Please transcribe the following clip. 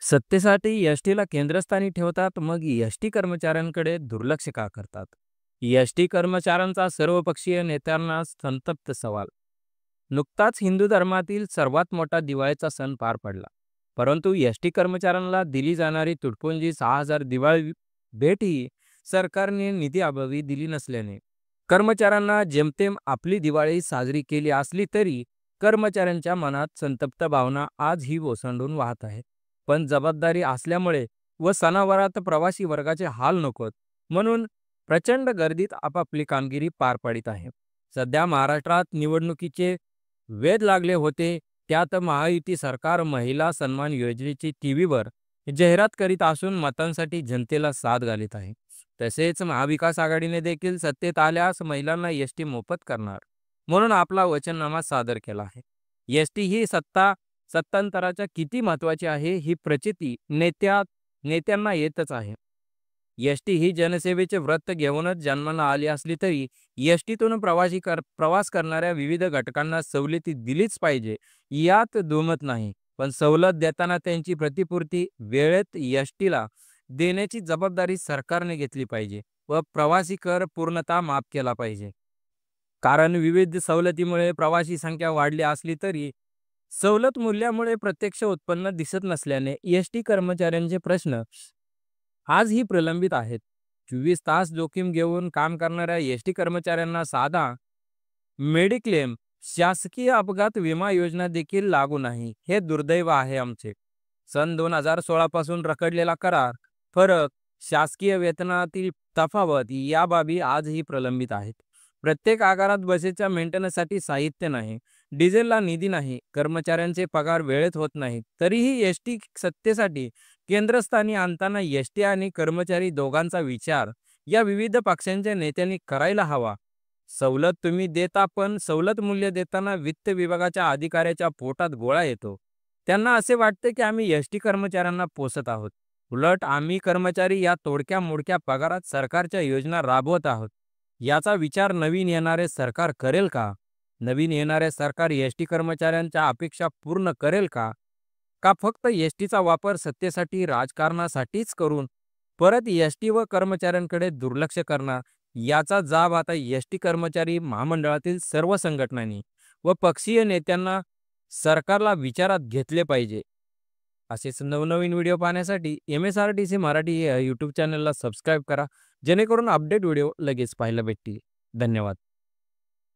सत्तेसाठी एस-टीला केंद्रस्थानी ठेवतात, मग एस-टी कर्मचाऱ्यांकडे दुर्लक्ष का करतात? एस-टी कर्मचाऱ्यांचा सर्वपक्षीय नेत्यांना संतप्त सवाल. नुकताच हिंदू धर्मातील सर्वात मोठा दिवाळीचा सण पार पडला. परंतु एस-टी कर्मचाऱ्यांना दिली जाणारी तुटपुंजी 6,000 दिवाळी भेटही सरकारने निधीअभावी दिली नसल्याने कर्मचाऱ्यांना जेमतेम आपली दिवाळी साजरी केली असली तरी कर्मचाऱ्यांच्या मनात संतप्त भावना आजही ओसंडून वाहत आहेत. पण जबाबदारी असल्यामुळे व सणावारात प्रवासी वर्गाचे हाल नकोत म्हणून प्रचंड गर्दीत आपापली कामगिरी पार पाडित आहे. सध्या महाराष्ट्रात निवडणुकीचे वेध लागले होते. त्यात महायुती सरकार महिला सन्मान योजनेची टीव्हीवर जाहिरात करीत असून मतांसाठी जनतेला साथ घालीत आहे. तसेच महाविकास आघाडीने देखील सत्तेत आल्यास महिलांना एसटी मोफत करणार म्हणून आपला वचननामा सादर केला आहे. एसटी ही सत्तांतराच्या किती महत्त्वाची आहे ही प्रचिती नेत्यांना येतच आहे. एसटी ही जनसेवेचे व्रत घेऊनच जन्माला आली असली तरी एसटीतून प्रवास करणाऱ्या विविध घटकांना सवलती दिलीच पाहिजे यात दुमत नाही. पण सवलत देताना त्यांची प्रतिपूर्ती वेळेत एसटीला देण्याची जबाबदारी सरकारने घेतली पाहिजे व प्रवासी कर पूर्णतः माफ केला पाहिजे. कारण विविध सवलतीमुळे प्रवासी संख्या वाढली असली तरी सवलत मूल्यामुळे प्रत्यक्ष उत्पन्न दिसत नसल्याने एसटी कर्मचाऱ्यांचे प्रश्न आजही प्रलंबित आहेत. 24 तास जोखीम घेऊन काम करणाऱ्या एसटी कर्मचाऱ्यांना साधा मेडिक्लेम, शासकीय अपघात विमा योजना देखील लागू नाही. हे दुर्दैव आहे आमचे. सन 2016 पासून रखडलेला करार, फरक, शासकीय वेतनातील तफावत या बाबी आजही प्रलंबित आहेत. प्रत्येक आगारात बसेच्या मेंटेनन्ससाठी साहित्य नाही, डिझेलला निधी नाही, कर्मचाऱ्यांचे पगार वेळेत होत नाहीत. तरीही एसटी सत्तेसाठी केंद्रस्थानी आणताना एसटी आणि कर्मचारी दोघांचा विचार या विविध पक्षांच्या नेत्यांनी करायला हवा. सवलत तुम्ही देता पण सवलत मूल्य देताना वित्त विभागाच्या अधिकाऱ्याच्या पोटात गोळा येतो. त्यांना असे वाटते की आम्ही एसटी कर्मचाऱ्यांना पोसत आहोत. उलट आम्ही कर्मचारी या तोडक्या मोडक्या पगारात सरकारच्या योजना राबवत आहोत. याचा विचार नवीन येणारे सरकार करेल का? नवीन येणारे सरकार एसटी कर्मचाऱ्यांच्या अपेक्षा पूर्ण करेल का? का फक्त एसटीचा वापर सत्तेसाठी राजकारणासाठीच करून परत एसटी व कर्मचाऱ्यांकडे दुर्लक्ष करणार? याचा जाब आता एसटी कर्मचारी महामंडळातील सर्व संघटनांनी व पक्षीय नेत्यांना सरकारला विचारात घेतले पाहिजे. असेच नवनवीन व्हिडिओ पाहण्यासाठी MSRTC मराठी या यूट्यूब चॅनलला सबस्क्राईब करा, जेणेकरून अपडेट व्हिडिओ लगेच पाहायला भेटतील. धन्यवाद.